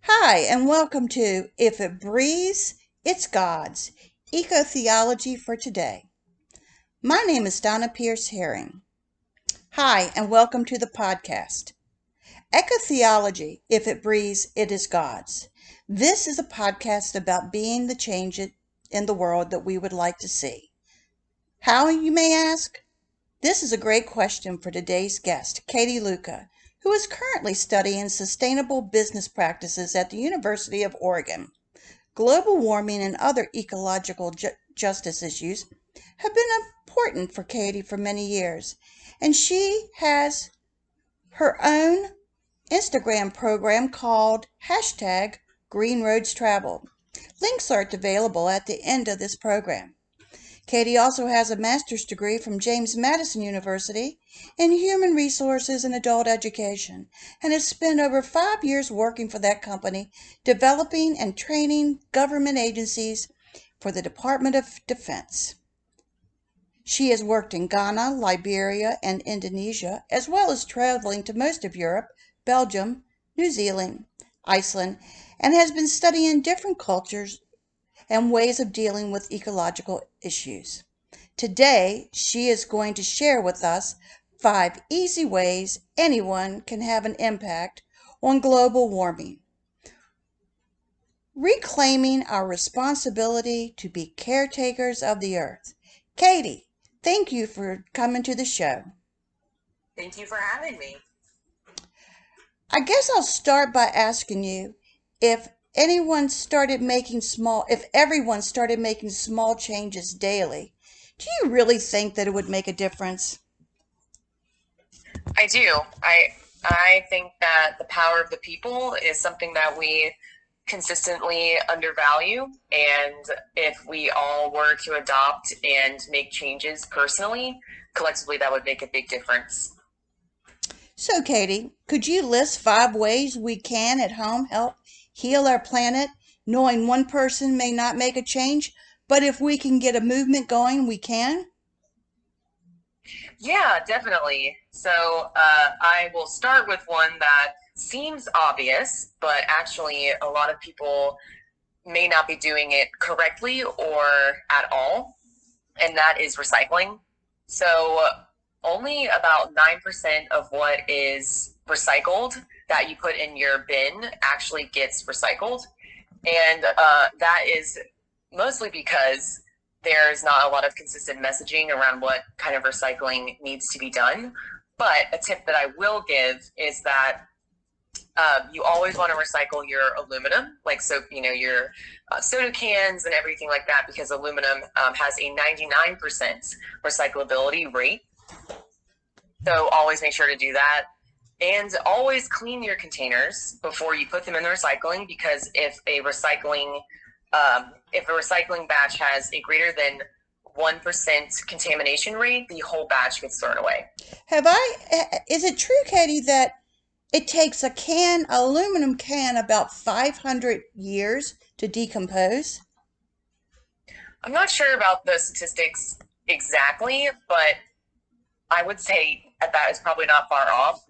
Hi, and welcome to If It Breathes, It's God's Eco Theology for Today. My name is Donna Pierce Herring. Hi, and welcome to the podcast. Eco Theology, If It Breathes, It Is God's. This is a podcast about being the change in the world that we would like to see. How, you may ask? This is a great question for today's guest, Katie Luca, who is currently studying sustainable business practices at the University of Oregon. Global warming and other ecological justice issues have been important for Katie for many years, and she has her own Instagram program called #GreenRoadsTravel. Links are available at the end of this program. Katie also has a master's degree from James Madison University in Human Resources and Adult Education and has spent over 5 years working for that company, developing and training government agencies for the Department of Defense. She has worked in Ghana, Liberia, and Indonesia, as well as traveling to most of Europe, Belgium, New Zealand, Iceland, and has been studying different cultures and ways of dealing with ecological issues. Today, she is going to share with us 5 easy ways anyone can have an impact on global warming. Reclaiming our responsibility to be caretakers of the earth. Katie, thank you for coming to the show. Thank you for having me. I guess I'll start by asking you if everyone started making small changes daily, do you really think that it would make a difference? I do. I think that the power of the people is something that we consistently undervalue, and if we all were to adopt and make changes personally, collectively, that would make a big difference. So, Katie, could you list 5 ways we can at home help heal our planet, knowing one person may not make a change, but if we can get a movement going, we can? Yeah, definitely. So I will start with one that seems obvious, but actually a lot of people may not be doing it correctly or at all, and that is recycling. So only about 9% of what is recycled that you put in your bin actually gets recycled. And that is mostly because there's not a lot of consistent messaging around what kind of recycling needs to be done. But a tip that I will give is that you always want to recycle your aluminum, like so, your soda cans and everything like that, because aluminum has a 99% recyclability rate. So always make sure to do that. And always clean your containers before you put them in the recycling, because if a recycling batch has a greater than 1% contamination rate, the whole batch gets thrown away. Is it true, Katie, that it takes aluminum can, about 500 years to decompose? I'm not sure about the statistics exactly, but I would say that is probably not far off.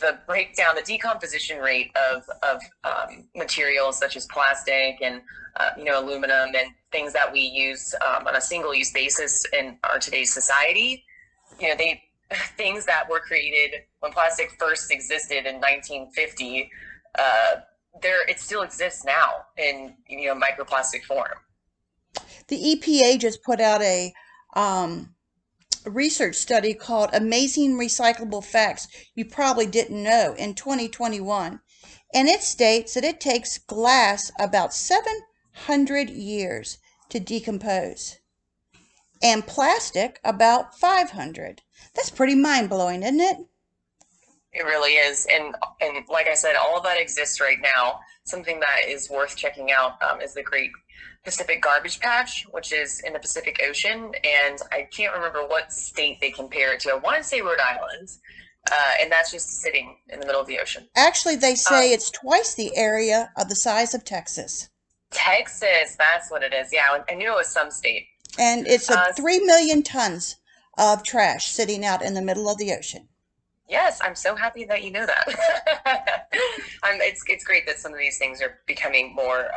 The breakdown, the decomposition rate of materials such as plastic and aluminum and things that we use on a single-use basis in our today's society, things that were created when plastic first existed in 1950, it still exists now in microplastic form. The EPA just put out a research study called Amazing Recyclable Facts You Probably Didn't Know in 2021, and it states that it takes glass about 700 years to decompose and plastic about 500. That's pretty mind-blowing, isn't it? It really is. And like I said, all of that exists right now. Something that is worth checking out is the Great Pacific Garbage Patch, which is in the Pacific Ocean. And I can't remember what state they compare it to. I want to say Rhode Island. And that's just sitting in the middle of the ocean. Actually, they say it's twice the area of the size of Texas. Texas, that's what it is. Yeah, I knew it was some state. And it's 3 million tons of trash sitting out in the middle of the ocean. Yes, I'm so happy that you know that. it's great that some of these things are becoming more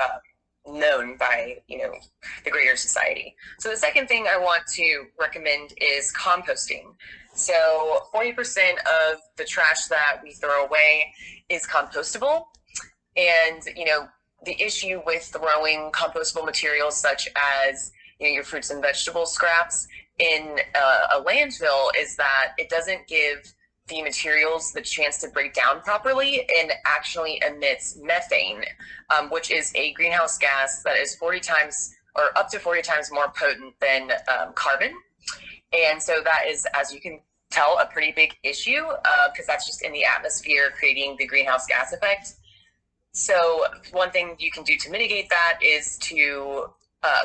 known by, the greater society. So the second thing I want to recommend is composting. So 40% of the trash that we throw away is compostable. And, the issue with throwing compostable materials such as, your fruits and vegetable scraps in a landfill is that it doesn't give the materials the chance to break down properly and actually emits methane, which is a greenhouse gas that is 40 times or up to 40 times more potent than carbon. And so that is, as you can tell, a pretty big issue because that's just in the atmosphere creating the greenhouse gas effect. So one thing you can do to mitigate that is to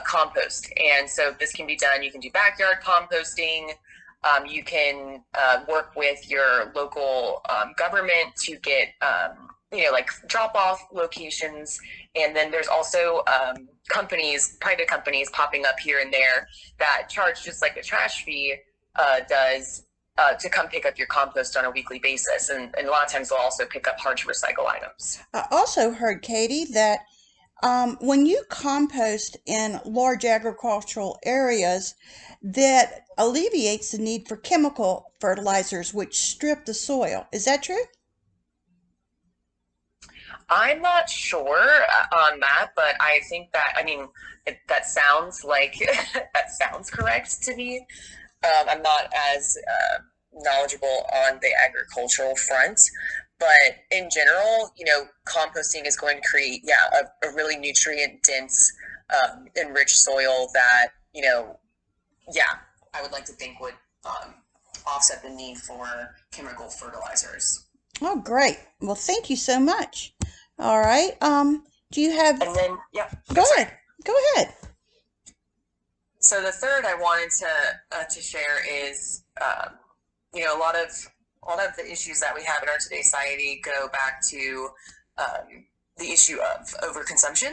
compost. And so this can be done. You can do backyard composting. You can work with your local government to get, like drop-off locations. And then there's also private companies popping up here and there that charge just like a trash fee does to come pick up your compost on a weekly basis. And a lot of times they'll also pick up hard to recycle items. I also heard, Katie, that when you compost in large agricultural areas, that alleviates the need for chemical fertilizers, which strip the soil. Is that true? I'm not sure on that, but I think that, that sounds like, that sounds correct to me. I'm not as knowledgeable on the agricultural front, but in general, composting is going to create, a really nutrient dense, enriched soil that, I would like to think would offset the need for chemical fertilizers. Oh, great. Well, thank you so much. All right. Do you have... And then, Go ahead. Go ahead. So the third I wanted to share is, a lot of the issues that we have in our today's society go back to the issue of overconsumption.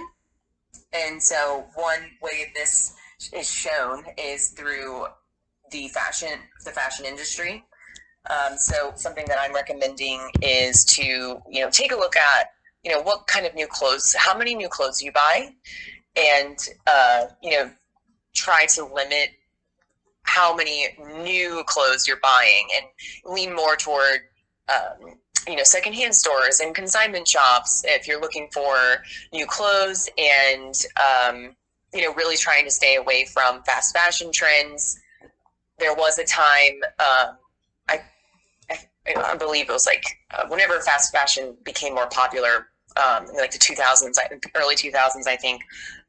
And so one way this is shown is through the fashion industry. So something that I'm recommending is to, take a look at, what kind of new clothes, how many new clothes you buy, and, try to limit how many new clothes you're buying and lean more toward, secondhand stores and consignment shops if you're looking for new clothes and, really trying to stay away from fast fashion trends. There was a time, I believe it was like whenever fast fashion became more popular, in like the 2000s, early 2000s, I think.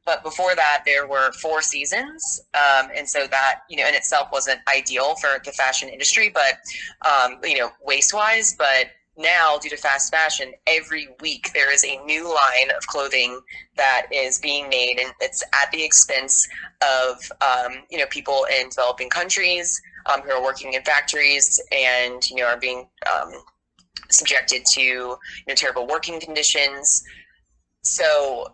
But before that, there were 4 seasons. And so that, in itself wasn't ideal for the fashion industry, but, waste-wise. But now, due to fast fashion, every week there is a new line of clothing that is being made, and it's at the expense of, people in developing countries who are working in factories and, are being subjected to, terrible working conditions. So,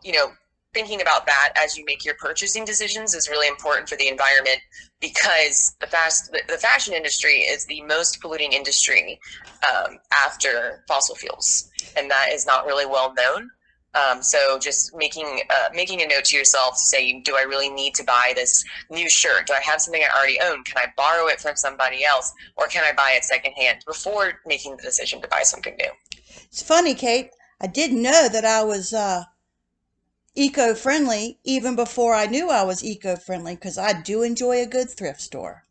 thinking about that as you make your purchasing decisions is really important for the environment, because the fashion industry is the most polluting industry after fossil fuels, and that is not really well known. So just making a note to yourself to say, do I really need to buy this new shirt? Do I have something I already own? Can I borrow it from somebody else, or can I buy it secondhand before making the decision to buy something new? It's funny, Kate. I didn't know that I was eco-friendly even before I knew I was eco-friendly, because I do enjoy a good thrift store.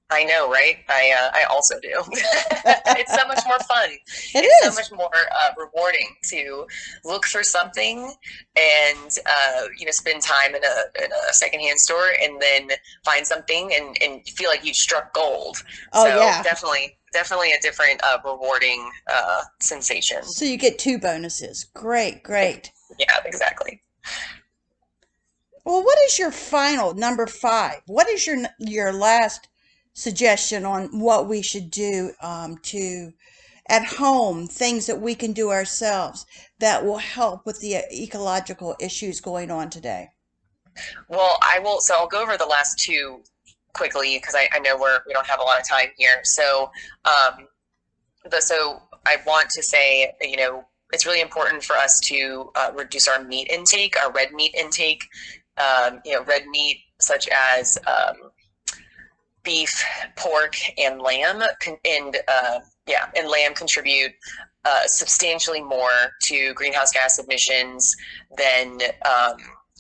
I know, right? I also do. It's so much more fun. It's so much more rewarding to look for something and spend time in a secondhand store and then find something and feel like you struck gold. Oh, so yeah. Definitely a different rewarding sensation. So you get 2 bonuses. Great. Yeah, exactly. Well, what is your final number 5? What is your last suggestion on what we should do to at home, things that we can do ourselves that will help with the ecological issues going on today? Well, I'll go over the last 2 quickly, because I know we don't have a lot of time here. So, so I want to say, it's really important for us to reduce our meat intake, our red meat intake. Red meat such as beef, pork, and lamb, and lamb contribute substantially more to greenhouse gas emissions than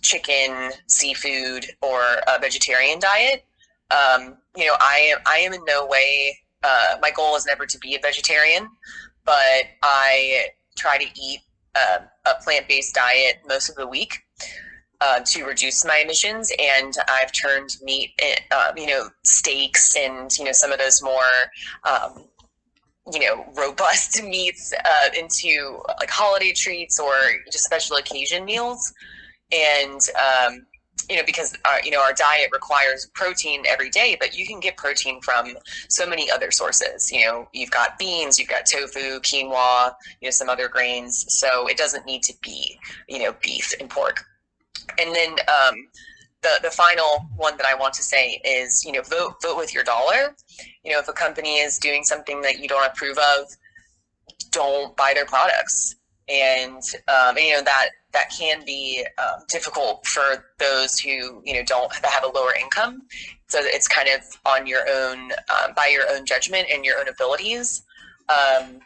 chicken, seafood, or a vegetarian diet. I am in no way. My goal is never to be a vegetarian, but I try to eat a plant-based diet most of the week to reduce my emissions, and I've turned meat, steaks, and some of those more robust meats into like holiday treats or just special occasion meals. And because our diet requires protein every day, but you can get protein from so many other sources. You've got beans, you've got tofu, quinoa, some other grains. So it doesn't need to be beef and pork. And then the final one that I want to say is, vote with your dollar. If a company is doing something that you don't approve of, don't buy their products. And that can be difficult for those who don't have a lower income. So it's kind of on your own, by your own judgment and your own abilities. And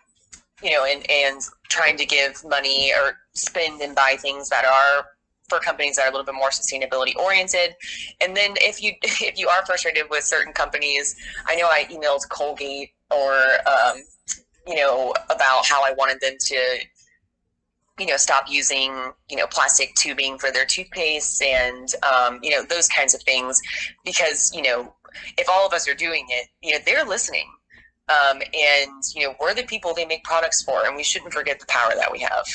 trying to give money or spend and buy things that are for companies that are a little bit more sustainability oriented. And then if you are frustrated with certain companies, I know I emailed Colgate or about how I wanted them to stop using plastic tubing for their toothpaste and those kinds of things, because if all of us are doing it, they're listening, and we're the people they make products for, and we shouldn't forget the power that we have.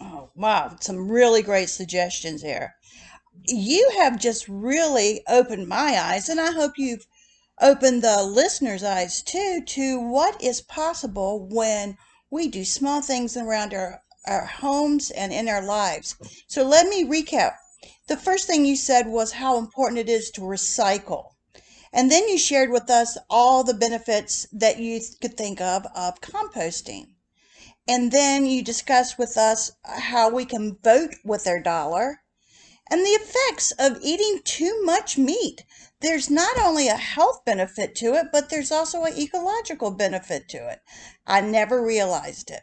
Oh, wow. Some really great suggestions here. You have just really opened my eyes, and I hope you've opened the listeners' eyes too, to what is possible when we do small things around our homes and in our lives. So let me recap. The first thing you said was how important it is to recycle. And then you shared with us all the benefits that you could think of composting. And then you discussed with us how we can vote with our dollar and the effects of eating too much meat. There's not only a health benefit to it, but there's also an ecological benefit to it. I never realized it.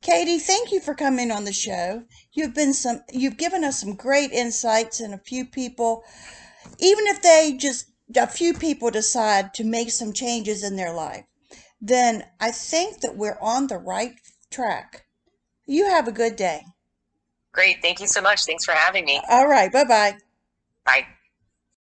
Katie, thank you for coming on the show. You've given us some great insights, and a few people, even if a few people decide to make some changes in their life, then I think that we're on the right track. You have a good day. Great. Thank you so much. Thanks for having me. All right. Bye-bye. Bye.